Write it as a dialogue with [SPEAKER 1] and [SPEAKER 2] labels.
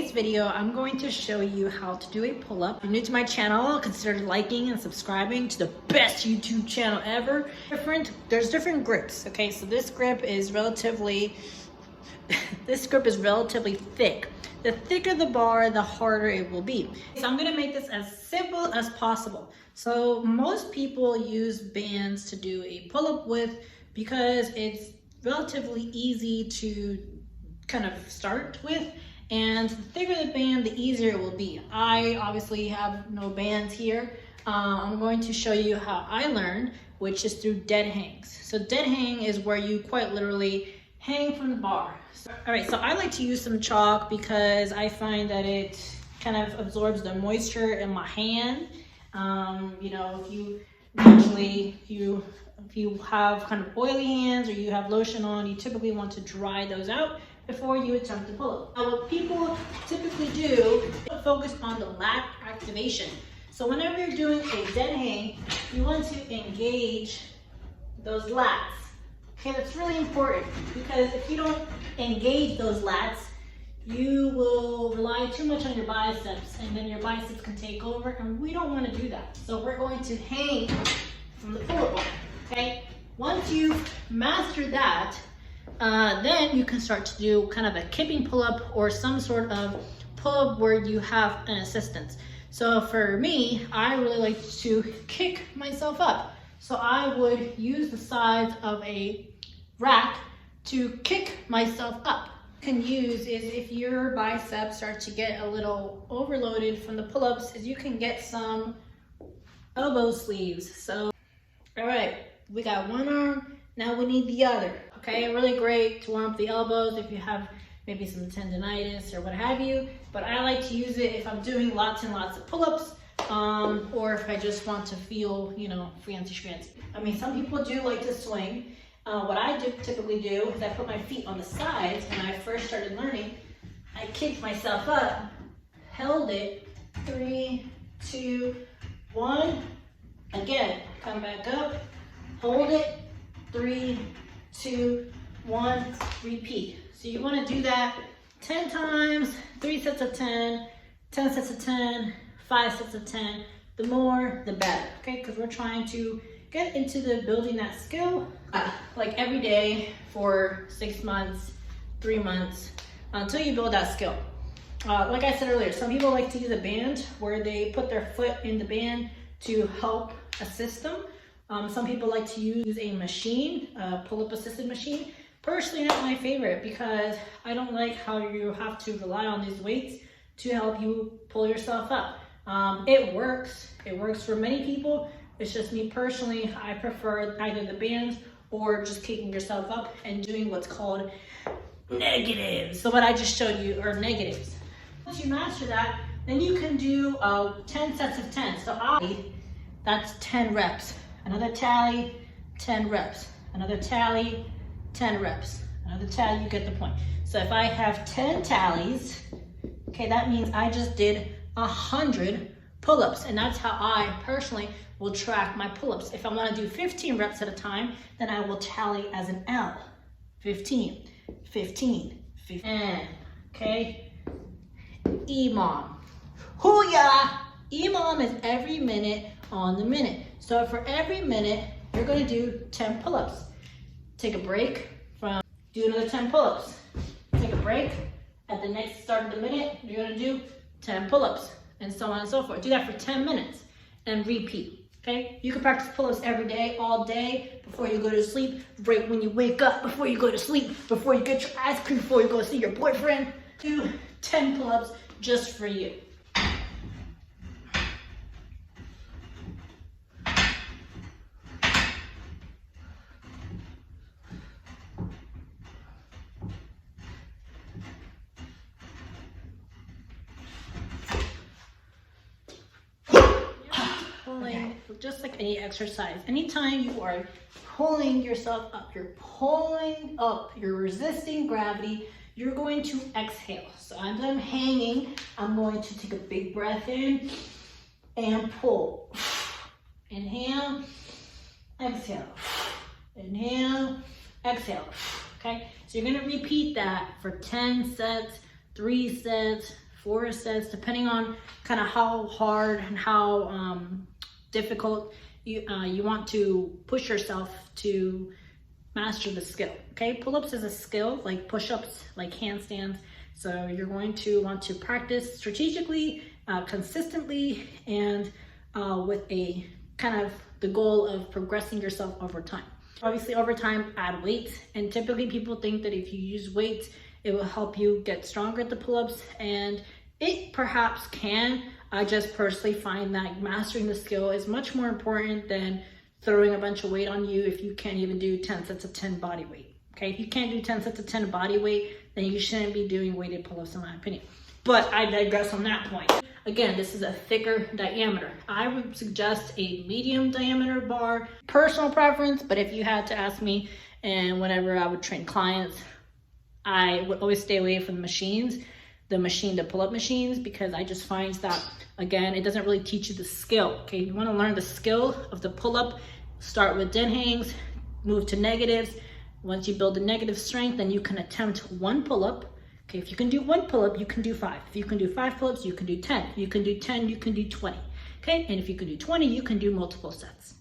[SPEAKER 1] Today's video, I'm going to show you how to do a pull-up. If you're new to my channel, consider liking and subscribing to the best YouTube channel ever. There's different grips, okay? So this grip is relatively thick. The thicker the bar, the harder it will be. So I'm gonna make this as simple as possible. So most people use bands to do a pull-up with because it's relatively easy to kind of start with. And the thicker the band, the easier it will be. I obviously have no bands here. I'm going to show you how I learned, which is through dead hangs. So dead hang is where you quite literally hang from the bar. All right, so I like to use some chalk because I find that it kind of absorbs the moisture in my hand. You know, if you have kind of oily hands or you have lotion on, you typically want to dry those out before you attempt to pull up. Now, what people typically do is focus on the lat activation. So whenever you're doing a dead hang, you want to engage those lats. Okay, that's really important because if you don't engage those lats, you will rely too much on your biceps and then your biceps can take over, and we don't want to do that. So we're going to hang from the pull-up bar, okay? Once you've mastered that, then you can start to do kind of a kipping pull-up or some sort of pull-up where you have an assistance. So for me, I really like to kick myself up. So I would use the sides of a rack to kick myself up. Can use is if your biceps start to get a little overloaded from the pull-ups, is you can get some elbow sleeves. So, all right, we got one arm, now we need the other. Okay, really great to warm up the elbows if you have maybe some tendonitis or what have you. But I like to use it if I'm doing lots and lots of pull-ups, or if I just want to feel, you know, fancy. I mean, some people do like to swing. What I typically do is I put my feet on the sides. When I first started learning, I kicked myself up, held it, 3, 2, 1. Again, come back up, hold it, 3, 2, 1, repeat. So you want to do that 10 times, 3 sets of 10, 10 sets of 10, 5 sets of 10. The more, the better, okay? Because we're trying to get into the building that skill like every day for 6 months, 3 months, until you build that skill. Like I said earlier, some people like to use a band where they put their foot in the band to help assist them. Some people like to use a machine, a pull-up assisted machine. Personally, not my favorite because I don't like how you have to rely on these weights to help you pull yourself up. It works for many people. It's just me personally, I prefer either the bands or just kicking yourself up and doing what's called negatives. So what I just showed you are negatives. Once you master that, then you can do 10 sets of 10. So that's 10 reps. Another tally, 10 reps. Another tally, 10 reps. Another tally, you get the point. So if I have 10 tallies, okay, that means I just did 100 pull-ups, and that's how I personally will track my pull-ups. If I want to do 15 reps at a time, then I will tally as an L. 15, 15, 15, okay? EMOM. Hoo-yah! EMOM is every minute on the minute. So for every minute, you're going to do 10 pull-ups. Take a break from, do another 10 pull-ups. Take a break. At the next start of the minute, you're going to do 10 pull-ups, and so on and so forth. Do that for 10 minutes and repeat, okay? You can practice pull-ups every day, all day, before you go to sleep, right when you wake up, before you go to sleep, before you get your ice cream, before you go see your boyfriend. Do 10 pull-ups just for you. Just like any exercise, anytime you are pulling yourself up, you're pulling up, you're resisting gravity, you're going to exhale. So as I'm hanging, I'm going to take a big breath in and pull. Inhale, exhale. Inhale, exhale. Okay, so you're gonna repeat that for 10 sets, 3 sets, 4 sets, depending on kind of how hard and how difficult you want to push yourself to master the skill. Okay, pull-ups is a skill like push-ups, like handstands. So you're going to want to practice strategically, consistently, and with a kind of the goal of progressing yourself over time. Obviously, over time, add weights, and typically people think that if you use weights, it will help you get stronger at the pull-ups, and it perhaps can. I just personally find that mastering the skill is much more important than throwing a bunch of weight on you if you can't even do 10 sets of 10 body weight. Okay, if you can't do 10 sets of 10 body weight, then you shouldn't be doing weighted pull-ups in my opinion. But I digress on that point. Again, this is a thicker diameter. I would suggest a medium diameter bar, personal preference, but if you had to ask me, and whenever I would train clients, I would always stay away from machines, the pull-up machines, because I just find that, again, it doesn't really teach you the skill. Okay, you want to learn the skill of the pull-up, start with dead hangs, move to negatives. Once you build the negative strength, then you can attempt 1 pull-up. Okay, if you can do 1 pull-up, you can do 5. If you can do 5 pull-ups, you can do 10. If you can do 10, you can do 20. Okay, and if you can do 20, you can do multiple sets.